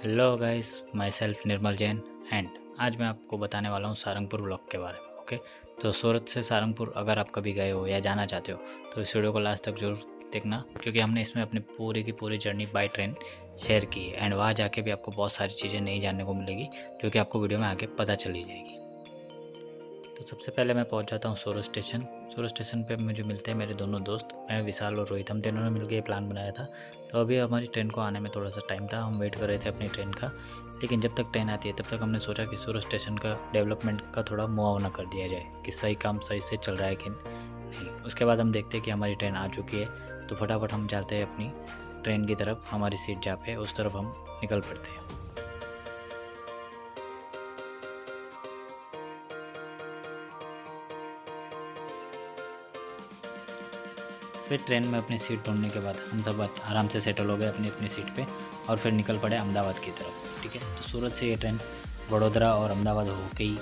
Hello guys, my self Nirmal Jain and आज मैं आपको बताने वाला हूँ सारंगपुर ब्लॉक के बारे में। ओके, तो सूरत से सारंगपुर अगर आप कभी गए हो या जाना चाहते हो तो इस वीडियो को लास्ट तक जरूर देखना, क्योंकि हमने इसमें अपनी पूरी की पूरी जर्नी बाय ट्रेन शेयर की है एंड वहाँ जाके भी आपको बहुत सारी चीज़ें नई जानने को मिलेगी जो कि आपको वीडियो में आगे पता चली जाएगी। तो सबसे पहले मैं पहुंच जाता हूँ सूरत स्टेशन। सूरत स्टेशन पे मुझे मिलते हैं मेरे दोनों दोस्त, मैं विशाल और रोहित। हम तीनों ने मिलकर ये प्लान बनाया था। तो अभी हमारी ट्रेन को आने में थोड़ा सा टाइम था, हम वेट कर रहे थे अपनी ट्रेन का। लेकिन जब तक ट्रेन आती है तब तक हमने सोचा कि सूरत स्टेशन का डेवलपमेंट का थोड़ा मुआवना कर दिया जाए कि सही काम सही से चल रहा है कि नहीं। उसके बाद हम देखते हैं कि हमारी ट्रेन आ चुकी है, तो फटाफट हम जाते हैं अपनी ट्रेन की तरफ। हमारी सीट जहाँ पे उस तरफ हम निकल पड़ते हैं। फिर ट्रेन में अपनी सीट ढूंढने के बाद हम सब आराम से सेटल हो गए अपनी अपनी सीट पे और फिर निकल पड़े अहमदाबाद की तरफ। ठीक है, तो सूरत से ये ट्रेन वडोदरा और अहमदाबाद होके ही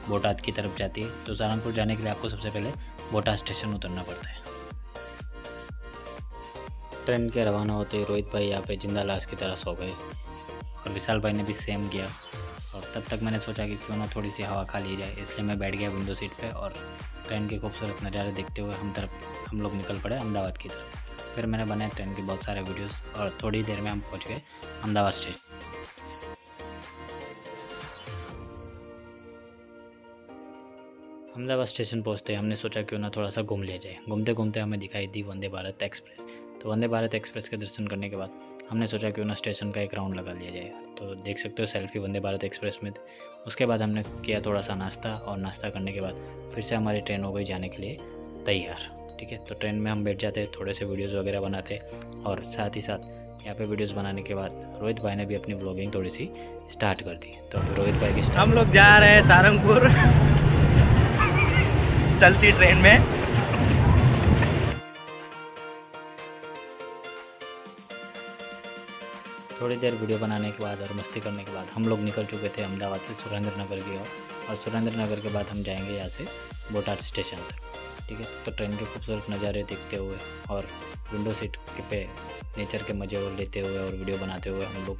बोटाद की तरफ जाती है। तो सहारनपुर जाने के लिए आपको सबसे पहले बोटाद स्टेशन उतरना पड़ता है। ट्रेन के रवाना होते ही रोहित भाई यहाँ पे जिंदा लाश की तरह सो गए और विशाल भाई ने भी सेम किया। और तब तक मैंने सोचा कि क्यों ना थोड़ी सी हवा खा ली जाए, इसलिए मैं बैठ गया विंडो सीट पे और ट्रेन के खूबसूरत नज़ारे देखते हुए हम लोग निकल पड़े अहमदाबाद की तरफ। फिर मैंने बनाए ट्रेन के बहुत सारे वीडियोस और थोड़ी देर में हम पहुंच गए अहमदाबाद स्टेशन। अहमदाबाद स्टेशन पहुंचते हमने सोचा क्यों ना थोड़ा सा घूम लिया जाए। घूमते घूमते हमें दिखाई दी वंदे भारत एक्सप्रेस। तो वंदे भारत एक्सप्रेस के दर्शन करने के बाद हमने सोचा क्यों ना स्टेशन का एक राउंड लगा लिया जाए। तो देख सकते हो सेल्फी वंदे भारत एक्सप्रेस में। उसके बाद हमने किया थोड़ा सा नाश्ता, और नाश्ता करने के बाद फिर से हमारी ट्रेन हो गई जाने के लिए तैयार। ठीक है, तो ट्रेन में हम बैठ जाते, थोड़े से वीडियोज़ वगैरह बनाते और साथ ही साथ यहाँ पे वीडियोज़ बनाने के बाद रोहित भाई ने भी अपनी व्लॉगिंग थोड़ी सी स्टार्ट कर दी। तो अभी रोहित भाई की हम लोग जा रहे हैं सारंगपुर चलती ट्रेन में। थोड़ी देर वीडियो बनाने के बाद और मस्ती करने के बाद हम लोग निकल चुके थे अहमदाबाद से सुरेंद्र नगर की ओर। और सुरेंद्र नगर के बाद हम जाएंगे यहाँ से बोटाद स्टेशन तक। ठीक है, तो ट्रेन के खूबसूरत नज़ारे देखते हुए और विंडो सीट पे नेचर के मज़े लेते हुए और वीडियो बनाते हुए हम लोग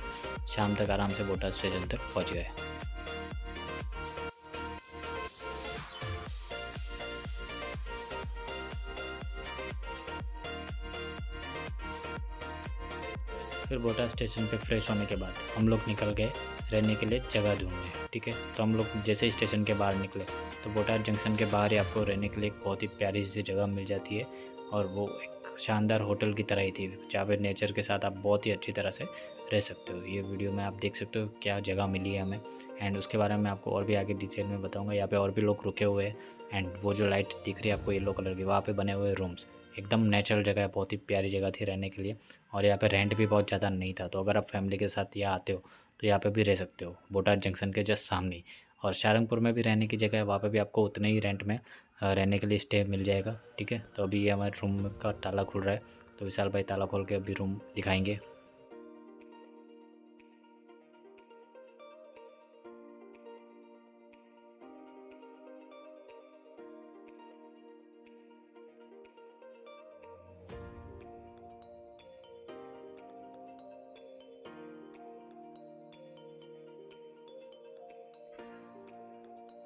शाम तक आराम से बोटाद स्टेशन तक पहुँच गए। फिर बोटाद स्टेशन पे फ्रेश होने के बाद हम लोग निकल गए रहने के लिए जगह ढूंढने। ठीक है, तो हम लोग जैसे ही स्टेशन के बाहर निकले तो बोटाद जंक्शन के बाहर ही आपको रहने के लिए एक बहुत ही प्यारी सी जगह मिल जाती है। और वो एक शानदार होटल की तरह ही थी, जहाँ पे नेचर के साथ आप बहुत ही अच्छी तरह से रह सकते हो। ये वीडियो में आप देख सकते हो क्या जगह मिली है हमें, एंड उसके बारे में आपको और भी आगे डिटेल में बताऊँगा। यहाँ पर और भी लोग रुके हुए हैं एंड वो जो लाइट दिख रही है आपको येलो कलर की, वहाँ पर बने हुए रूम्स। एकदम नेचुरल जगह है, बहुत ही प्यारी जगह थी रहने के लिए। और यहाँ पे रेंट भी बहुत ज़्यादा नहीं था, तो अगर आप फैमिली के साथ यहाँ आते हो तो यहाँ पे भी रह सकते हो बोटाद जंक्शन के जस्ट सामने ही। और सारंगपुर में भी रहने की जगह है, वहाँ पे भी आपको उतने ही रेंट में रहने के लिए स्टे मिल जाएगा। ठीक है, तो अभी ये हमारे रूम का ताला खुल रहा है, तो विशाल भाई ताला खोल के अभी रूम दिखाएंगे।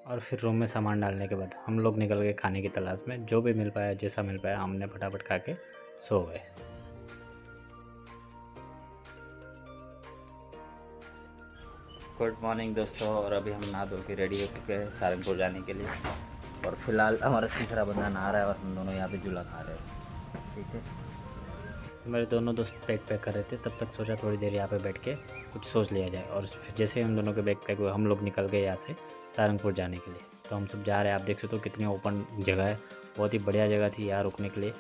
और फिर रूम में सामान डालने के बाद हम लोग निकल गए खाने की तलाश में। जो भी मिल पाया, जैसा मिल पाया, हमने फटाफट खा के सो गए। गुड मॉर्निंग दोस्तों, और अभी हम नहा धो के रेडी हो चुके हैं सारंगपुर जाने के लिए। और फिलहाल हमारा तीसरा बंदा नहा रहा है और हम दोनों यहाँ पे झूला खा रहे हैं। ठीक है, मेरे दोनों दोस्त बैग पैक कर रहे थे, तब तक सोचा थोड़ी देर यहाँ पे बैठ के कुछ सोच लिया जाए। और जैसे ही हम दोनों के बैग पैक हुए हम लोग निकल गए यहाँ से सारंगपुर जाने के लिए। तो हम सब जा रहे हैं, आप देख सकते हो कितनी ओपन जगह है, बहुत ही बढ़िया जगह थी यहाँ रुकने के लिए।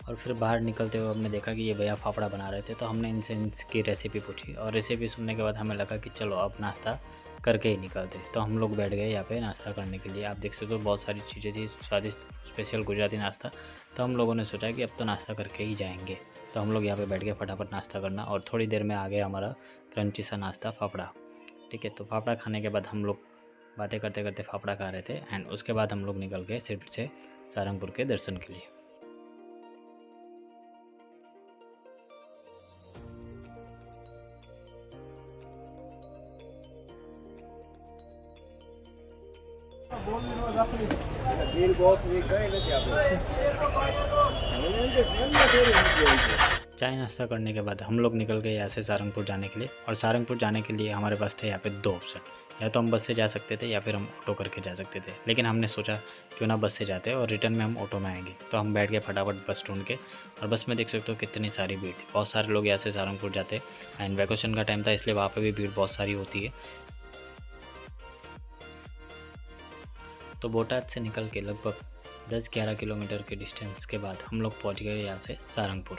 और और फिर बाहर निकलते हुए हमने देखा कि ये भैया फाफड़ा बना रहे थे, तो हमने इनसे इसकी रेसिपी पूछी और रेसिपी सुनने के बाद हमें लगा कि चलो अब नाश्ता करके ही निकलते। तो हम लोग बैठ गए यहाँ पे नाश्ता करने के लिए। आप देख सकते हो बहुत सारी चीज़ें थी, स्वादिष्ट स्पेशल गुजराती नाश्ता। तो हम लोगों ने सोचा कि अब तो नाश्ता करके ही जाएंगे। तो हम लोग यहाँ पे बैठ गए फटाफट नाश्ता करना, और थोड़ी देर में आ गया हमारा क्रंची सा नाश्ता फाफड़ा। ठीक है, तो फाफड़ा खाने के बाद हम लोग बातें करते करते फाफड़ा खा रहे थे, एंड उसके बाद हम लोग निकल गए सिर्फ से सारंगपुर के दर्शन के लिए। चाय नाश्ता करने के बाद हम लोग निकल गए यहाँ से सारंगपुर जाने के लिए। और सारंगपुर जाने के लिए हमारे पास थे यहाँ पे दो ऑप्शन, या तो हम बस से जा सकते थे या फिर हम ऑटो करके जा सकते थे। लेकिन हमने सोचा क्यों ना बस से जाते और रिटर्न में हम ऑटो में आएंगे। तो हम बैठ गए फटाफट बस ढूंढ के, और बस में देख सकते हो कितनी सारी भीड़ थी। बहुत सारे लोग यहाँ से सारंगपुर जाते, एंड वैकेशन का टाइम था इसलिए वहाँ पर भी भीड़ बहुत सारी होती है। तो बोटाद से निकल के लगभग 10-11 किलोमीटर के डिस्टेंस के बाद हम लोग पहुँच गए यहाँ से सारंगपुर।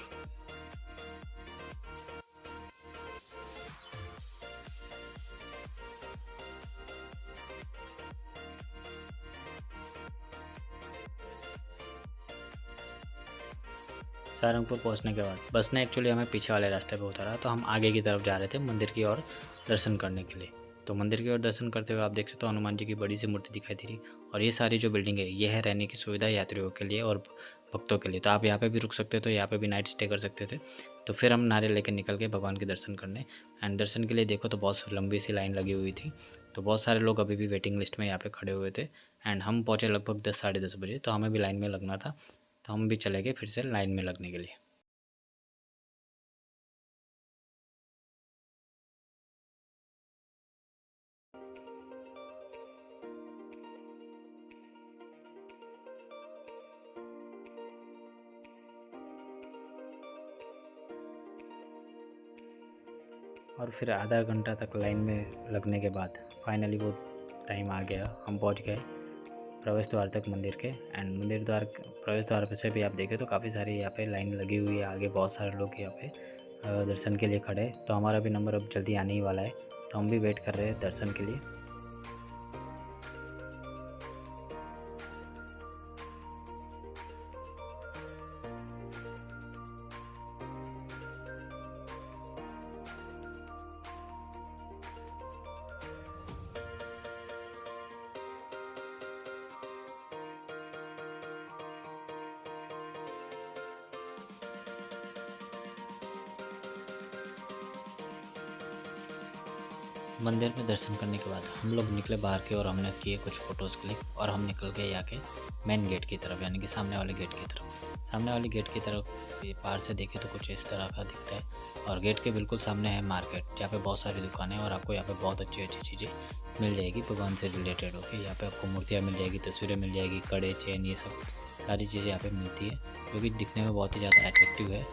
सारंगपुर पहुंचने के बाद बस ने एक्चुअली हमें पीछे वाले रास्ते पे उतारा, तो हम आगे की तरफ जा रहे थे मंदिर की ओर दर्शन करने के लिए। तो मंदिर की ओर दर्शन करते हुए आप देख सकते हो हनुमान जी की बड़ी सी मूर्ति दिखाई दे रही, और ये सारी जो बिल्डिंग है ये है रहने की सुविधा यात्रियों के लिए और भक्तों के लिए। तो आप यहाँ पे भी रुक सकते थे, तो यहाँ पे भी नाइट स्टे कर सकते थे। तो फिर हम नारियल लेकर निकल के भगवान के दर्शन करने, एंड दर्शन के लिए देखो तो बहुत लंबी सी लाइन लगी हुई थी। तो बहुत सारे लोग अभी भी वेटिंग लिस्ट में यहाँ पे खड़े हुए थे, एंड हम पहुँचे लगभग 10-10:30 बजे। तो हमें भी लाइन में लगना था, तो हम भी चले गए फिर से लाइन में लगने के लिए। और फिर आधा घंटा तक लाइन में लगने के बाद फाइनली वो टाइम आ गया, हम पहुंच गए प्रवेश द्वार तक मंदिर के। एंड प्रवेश द्वार पे से भी आप देखें तो काफ़ी सारी यहाँ पे लाइन लगी हुई है, आगे बहुत सारे लोग यहाँ पे दर्शन के लिए खड़े हैं। तो हमारा भी नंबर अब जल्दी आने ही वाला है, तो हम भी वेट कर रहे हैं दर्शन के लिए। मंदिर में दर्शन करने के बाद हम लोग निकले बाहर के, और हमने किए कुछ फ़ोटोज़ क्लिक, और हम निकल गए यहाँ के मेन गेट की तरफ, यानी कि सामने वाले गेट की तरफ। सामने वाले गेट की तरफ बाहर से देखें तो कुछ इस तरह का दिखता है, और गेट के बिल्कुल सामने है मार्केट, जहाँ पे बहुत सारी दुकानें हैं और आपको यहाँ पे बहुत अच्छी अच्छी चीज़ें मिल जाएगी भगवान से रिलेटेड होकर। यहाँ पे आपको मूर्तियाँ मिल जाएगी, तस्वीरें मिल जाएगी, कड़े, चेन, ये सब सारी चीज़ें यहाँ पे मिलती है, जो कि दिखने में बहुत ही ज़्यादा अट्रैक्टिव है।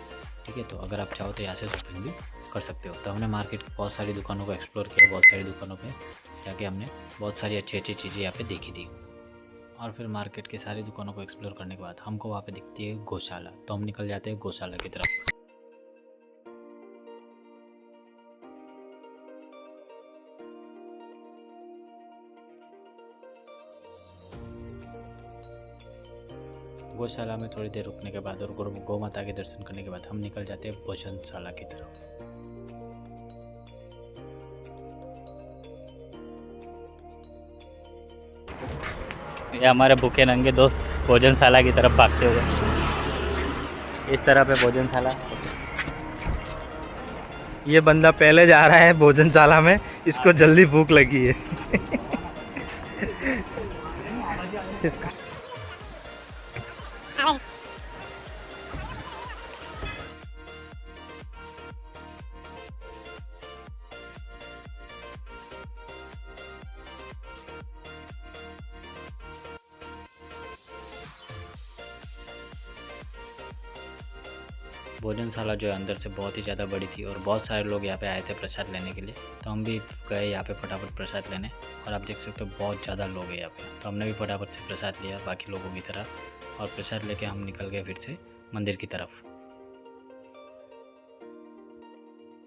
ठीक है, तो अगर आप चाहो तो यहाँ से शॉपिंग भी कर सकते हो। तो हमने मार्केट की बहुत सारी दुकानों को एक्सप्लोर किया, बहुत सारी दुकानों पे जाके हमने बहुत सारी अच्छी अच्छी चीज़ें यहाँ पे देखी थी। और फिर मार्केट की सारी दुकानों को एक्सप्लोर करने के बाद हमको वहाँ पे दिखती है गौशाला, तो हम निकल जाते हैं गौशाला की तरफ। गौशाला में थोड़ी देर रुकने के बाद और गौ माता के दर्शन करने के बाद हम निकल जाते हैं भोजनशाला की तरफ। ये हमारे भूखे नंगे दोस्त भोजनशाला की तरफ भागते हुए, इस तरह पे भोजनशाला। ये बंदा पहले जा रहा है भोजनशाला में, इसको जल्दी भूख लगी है। भोजनशाला जो है अंदर से बहुत ही ज़्यादा बड़ी थी, और बहुत सारे लोग यहाँ पे आए थे प्रसाद लेने के लिए। तो हम भी गए यहाँ पे फटाफट प्रसाद लेने, और आप देख सकते हो बहुत ज़्यादा लोग हैं यहाँ पे। तो हमने भी फटाफट से प्रसाद लिया बाकी लोगों की तरह, और प्रसाद लेके हम निकल गए फिर से मंदिर की तरफ।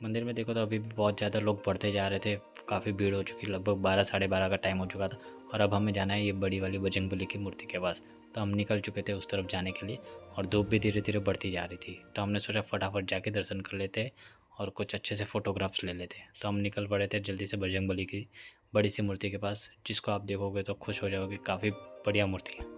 मंदिर में देखो तो अभी भी बहुत ज़्यादा लोग बढ़ते जा रहे थे, काफ़ी भीड़ हो चुकी, लगभग 12 साढ़े 12 का टाइम हो चुका था और अब हमें जाना है ये बड़ी वाली बजरंगबली की मूर्ति के पास। तो हम निकल चुके थे उस तरफ जाने के लिए और धूप भी धीरे धीरे बढ़ती जा रही थी, तो हमने सोचा फटाफट जाके दर्शन कर लेते और कुछ अच्छे से फ़ोटोग्राफ्स ले लेते। तो हम निकल पड़े थे जल्दी से बजरंगबली की बड़ी सी मूर्ति के पास, जिसको आप देखोगे तो खुश हो जाओगे, काफ़ी बढ़िया मूर्ति है।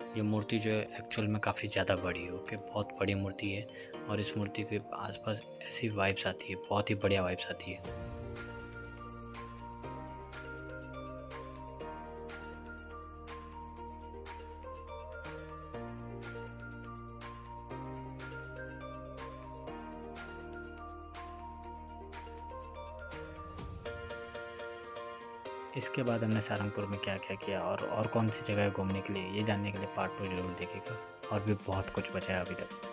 ये मूर्ति जो है एक्चुअल में काफ़ी ज़्यादा बड़ी है, ओके, बहुत बड़ी मूर्ति है और इस मूर्ति के आसपास ऐसी वाइब्स आती है, बहुत ही बढ़िया वाइब्स आती है। इसके बाद हमने सारंगपुर में क्या क्या किया और कौन सी जगह है घूमने के लिए, ये जानने के लिए पार्ट 2 जरूर देखिएगा। और भी बहुत कुछ बचा है अभी तक।